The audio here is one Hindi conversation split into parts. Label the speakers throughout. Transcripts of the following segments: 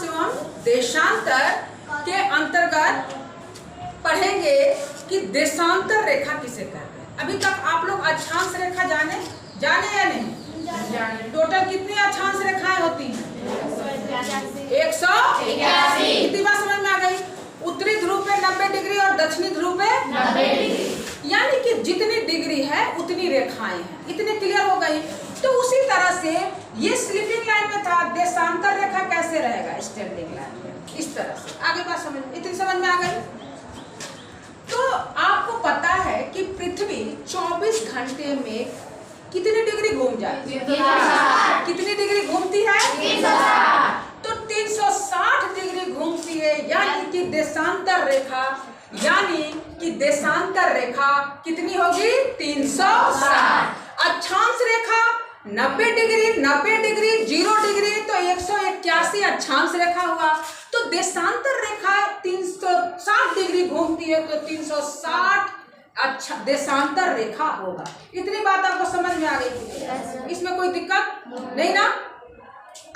Speaker 1: एवं देशांतर के अंतर्गत पढ़ेंगे कि देशांतर रेखा किसे कहते हैं। अभी तक आप लोग अक्षांश रेखा जाने या नहीं? टोटल कितनी अक्षांश रेखाएं होती हैं? 181। कितनी बात समझ में आ गई? उत्तरी ध्रुव पे 90 डिग्री और दक्षिणी ध्रुव पे 90 डिग्री, यानी कि जितनी डिग्री है उतनी रेखाएं हैं। इतने क्लियर हो गई। तो उसी तरह से ये स्लीपिंग लाइन में था, देशांतर रेखा कैसे रहेगा? स्टैंडिंग लाइन में इस तरह से। आगे बात समझ, इतनी समझ में आ गई। तो आपको पता है कि पृथ्वी 24 घंटे में कितनी डिग्री घूम जाती है? कितनी डिग्री घूमती है? 360। तो 360 डिग्री घूमती है, यानी कि देशांतर रेखा, यानी कि देशांतर रेखा कितनी होगी? 360। अक्षांश रेखा 90 डिग्री, 90 डिग्री, 0 डिग्री, तो 181 अक्षांश रेखा हुआ। तो देशांतर रेखा 360 डिग्री घूमती है, तो 360 अच्छा देशांतर रेखा होगा। इतनी बात आपको समझ में आ गई? इसमें कोई दिक्कत नहीं ना?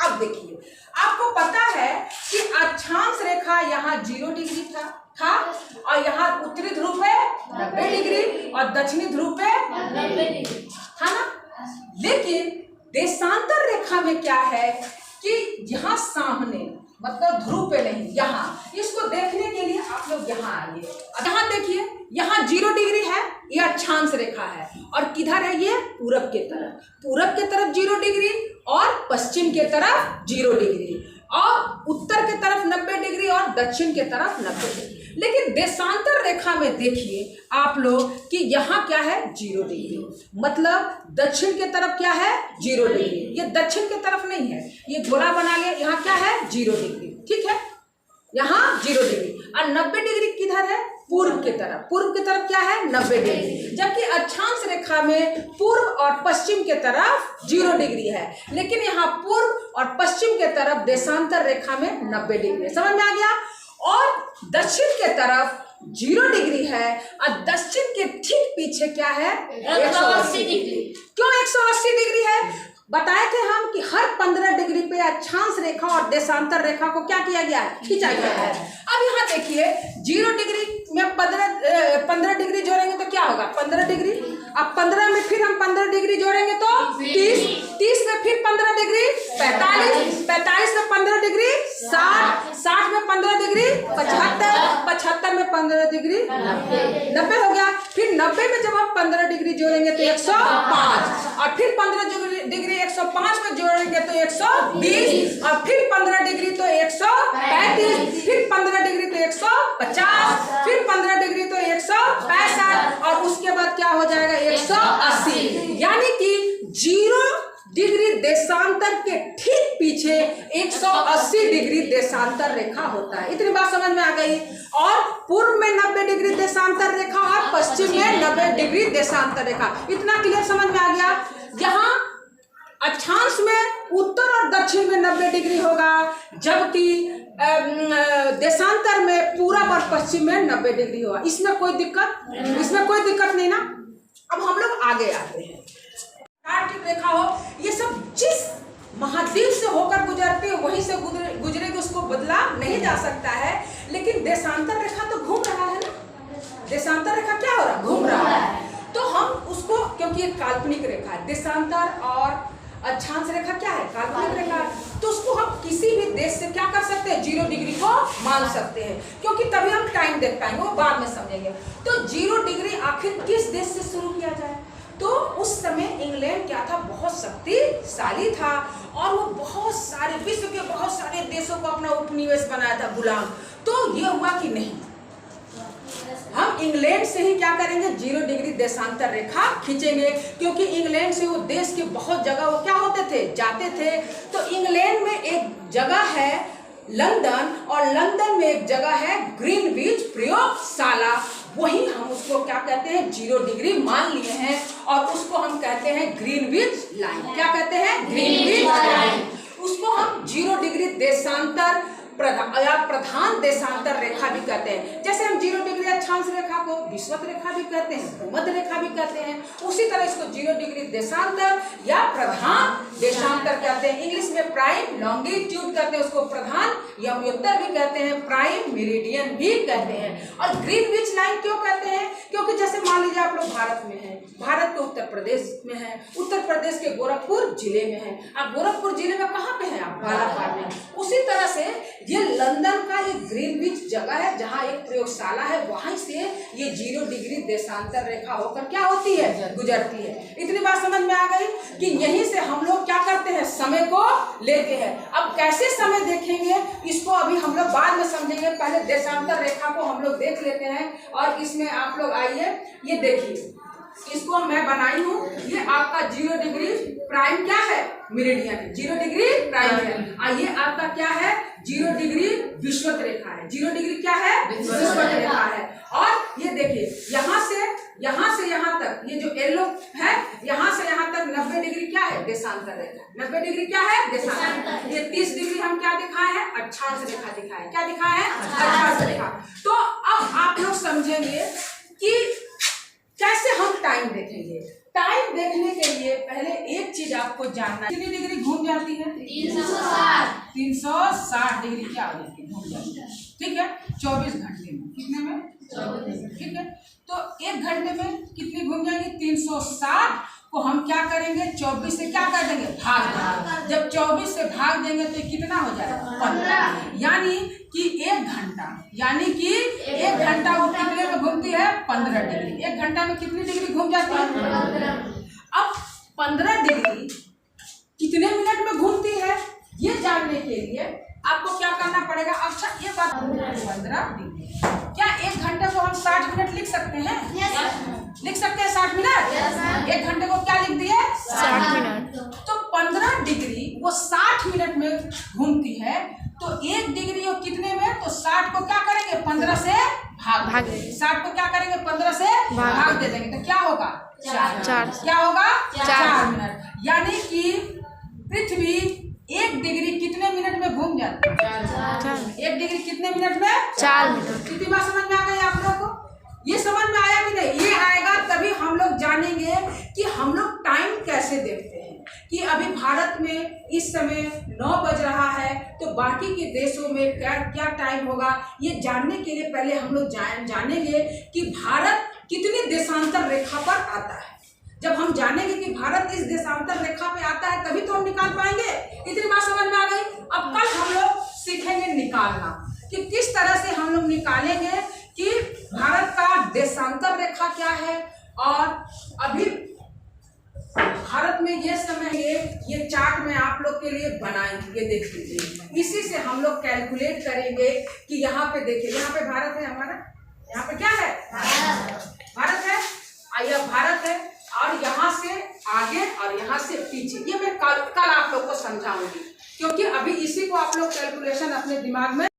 Speaker 1: अब देखिए, आपको पता है कि अक्षांश रेखा यहाँ 0 डिग्री था और यहाँ उत्तरी ध्रुव पे 90 डिग्री और दक्षिणी ध्रुव पे 90 डिग्री था ना। लेकिन देशांतर रेखा में क्या है कि यहाँ सामने, मतलब ध्रुव पे नहीं, यहाँ, इसको देखने के लिए आप लोग यहाँ आइए। यहाँ देखिए, यहाँ 0 डिग्री है, ये अक्षांश रेखा है, और किधर है ये? पूरब के तरफ। पूरब के तरफ 0 डिग्री और पश्चिम के तरफ 0 डिग्री, और उत्तर के तरफ 90 डिग्री और दक्षिण के तरफ 90 डिग्री। लेकिन देशांतर रेखा में देखिए आप लोग कि यहाँ क्या है? 0 डिग्री, मतलब दक्षिण के तरफ क्या है? 0 डिग्री। ये दक्षिण के तरफ नहीं है, ये गोला बना लिया, यहाँ क्या है? 0 डिग्री, ठीक है, यहाँ 0 डिग्री। और 90 डिग्री किधर है? पूर्व के तरफ। पूर्व की तरफ क्या है? 90 डिग्री। जबकि अक्षांश रेखा में पूर्व और पश्चिम के तरफ 0 डिग्री है, लेकिन यहाँ पूर्व और पश्चिम के तरफ देशांतर रेखा में 90 डिग्री। समझ में आ गया? और दक्षिण के तरफ 0 डिग्री है, और दक्षिण के ठीक पीछे क्या है? 180 डिग्री। क्यों 180 डिग्री है? बताए थे हम कि हर 15 डिग्री पे अक्षांश रेखा और देशांतर रेखा को क्या किया गया है? खींचा गया है। अब यहाँ देखिए, 0 डिग्री में 15 डिग्री जोड़ेंगे तो क्या होगा? 15 डिग्री। अब 15 में फिर हम 15 डिग्री जोड़ेंगे तो 30, 30 में फिर 15 डिग्री 45, 45 में 15 डिग्री 60, 60 में 15 डिग्री 75, 75 में 15 डिग्री 90 हो गया। फिर 90 में जब हम 15 डिग्री जोड़ेंगे तो 105, और फिर 15 डिग्री 105 में जोड़ेंगे तो 120, और फिर 15 डिग्री तो 135, फिर 15 डिग्री तो 150, फिर 15 डिग्री तो 165, और उसके बाद क्या हो जाएगा? 180। यानी कि 0 डिग्री देशांतर के ठीक पीछे 180 डिग्री देशांतर रेखा होता है। इतनी बात समझ में आ गई? और पूर्व में 90 डिग्री देशांतर रेखा और पश्चिम में 90 डिग्री देशांतर रेखा। इतना क्लियर समझ में आ गया? यहाँ अक्षांश में उत्तर और दक्षिण में 90 डिग्री होगा, जबकि देशांतर में पूरब और पश्चिम में 90 डिग्री होगा। इसमें कोई दिक्कत? इसमें कोई दिक्कत नहीं ना। अब हम लोग आगे आते हैं। आर्कटिक रेखा हो, ये सब जिस महाद्वीप से होकर गुजरते वहीं से गुजरेगी, उसको बदला नहीं जा सकता है। लेकिन देशांतर रेखा तो घूम रहा है ना। देशांतर रेखा क्या हो रहा? घूम रहा है। तो हम उसको, क्योंकि ये काल्पनिक रेखा है, देशांतर और अक्षांश रेखा क्या है? काल्पनिक रेखा, तो उसको हम किसी भी देश से क्या कर सकते हैं? 0 डिग्री को मान सकते हैं, क्योंकि तभी हम टाइम देख पाएंगे, वो बाद में समझेंगे। तो 0 डिग्री आखिर किस देश से शुरू किया जाए? तो उस समय इंग्लैंड क्या था? बहुत शक्तिशाली था, और वो बहुत सारे विश्व के बहुत सारे देशों को अपना उपनिवेश बनाया था, गुलाम। तो ये हुआ कि नहीं, हम इंग्लैंड से ही क्या करेंगे? 0 डिग्री देशांतर रेखा खींचेंगे, क्योंकि इंग्लैंड से वो देश के बहुत जगह वो क्या होते थे? जाते थे। तो इंग्लैंड में एक जगह है लंदन, और लंदन में एक जगह है ग्रीनविच प्रयोगशाला। वही हम उसको क्या कहते हैं? 0 डिग्री मान लिए हैं, और उसको हम कहते हैं ग्रीनविच लाइन। क्या कहते हैं? Greenwich line. उसको हम 0 डिग्री देशांतर प्रधान देशांतर रेखा भी कहते हैं। जैसे हम 0 डिग्री अक्षांश रेखा को विषुवत रेखा भी कहते हैं, भूमध्य रेखा भी कहते हैं, उसी तरह इसको 0 डिग्री देशांतर या प्रधान देशांतर कहते हैं। इंग्लिश में प्राइम लॉन्गिट्यूड कहते हैं, उसको प्रधान यमोत्तर भी कहते हैं, प्राइम मेरिडियन भी कहते हैं। और ग्रीनविच लाइन क्यों कहते हैं? क्योंकि जैसे मान लीजिए आप लोग भारत में हैं, भारत के उत्तर प्रदेश में है, उत्तर प्रदेश के गोरखपुर जिले में है। आप गोरखपुर जिले में कहाँ पे हैं? आप बालाघाट में। उसी तरह से ये लंदन का ये ग्रीनविच जगह है जहाँ एक प्रयोगशाला है, वहीं से ये 0 डिग्री देशांतर रेखा होकर क्या होती है? गुजरती है। इतनी बात समझ में आ गई कि यहीं से हम लोग क्या करते हैं? समय को लेते हैं। अब कैसे समय देखेंगे इसको अभी हम लोग बाद में समझेंगे, पहले देशांतर रेखा को हम लोग देख लेते हैं। और इसमें आप लोग आइए, ये देखिए, इसको मैं बनाई हूँ। ये आपका 0 डिग्री प्राइम क्या है? मेरिडियन। 0 डिग्री प्राइम है। और ये आपका क्या है? 0 डिग्री विषुवत रेखा है। 0 डिग्री क्या है? विषुवत रेखा है। और ये देखिए, यहाँ से यहाँ तक ये जो येलो है, यहाँ से यहाँ तक 90 डिग्री क्या है? देशांतर रेखा। 90 डिग्री क्या है? देशांतर। ये 30 डिग्री हम क्या दिखाए हैं? अक्षांश रेखा दिखाए। क्या दिखाए हैं? अक्षांश रेखा। तो अब आप लोग समझेंगे कि कैसे हम टाइम देखेंगे। टाइम देखने के लिए पहले एक चीज आपको जानना है, कितनी डिग्री घूम जाती है? 360 डिग्री क्या हो जाती है? घूम जाती है। ठीक है, 24 घंटे में। कितने में? 24। ठीक है, तो 1 घंटे में कितनी घूम जाएंगी? 360 को हम क्या करेंगे? 24 से क्या कर देंगे? भाग देंगे। जब 24 से भाग देंगे तो कितना हो जाएगा? 15। यानी कि 1 घंटा, यानी कि 1 घंटा वो कितने में घूमती है? 15 डिग्री। 1 घंटा में कितनी डिग्री घूम जाती है? 15। अब 15 डिग्री कितने मिनट में घूमती है, ये जानने के लिए आपको क्या करना पड़ेगा? अच्छा, ये बात 15 डिग्री, क्या 1 घंटे को हम 60 मिनट लिख सकते हैं? लिख सकते हैं 60 मिनट। 1 घंटे को क्या लिख दिए? 60 मिनट। तो 15 डिग्री वो 60 मिनट में घूमती है। तो 1 डिग्री वो कितने में? तो 60 को क्या करेंगे? 15 से भाग देंगे। 60 को क्या करेंगे? 15 से भाग दे देंगे। तो क्या होगा? 4। क्या होगा? 4 मिनट। यानी कि पृथ्वी 1 डिग्री कितने मिनट में घूम जाती है? 1 डिग्री कितने मिनट में? 4 मिनट। कितनी बात समझ में आ गई आप लोगों को? ये समझ में आया कि नहीं? ये आएगा तभी हम लोग जानेंगे कि हम लोग टाइम कैसे देखते हैं। कि अभी भारत में इस समय 9 बज रहा है, तो बाकी के देशों में क्या टाइम होगा, ये जानने के लिए पहले हम लोग जानेंगे कि भारत कितनी देशांतर रेखा पर आता है। जब हम जानेंगे कि भारत इस देशांतर रेखा पे आता है तभी तो हम निकाल पाएंगे। इतनी बात समझ में आ गई? अब कल हम लोग सीखेंगे निकालना, कि किस तरह से हम लोग निकालेंगे कि भारत का देशांतर रेखा क्या है। और अभी भारत में ये समय ये चार्ट में आप लोग के लिए बनाएंगे, ये देख लीजिए। इसी से हम लोग कैलकुलेट करेंगे कि यहाँ पे देखिए, यहाँ पे भारत है हमारा, यहाँ पे क्या है? भारत है। आइए, भारत है, और यहाँ से आगे और यहाँ से पीछे, ये मैं कल आप लोग को समझाऊंगी, क्योंकि अभी इसी को आप लोग कैलकुलेशन अपने दिमाग में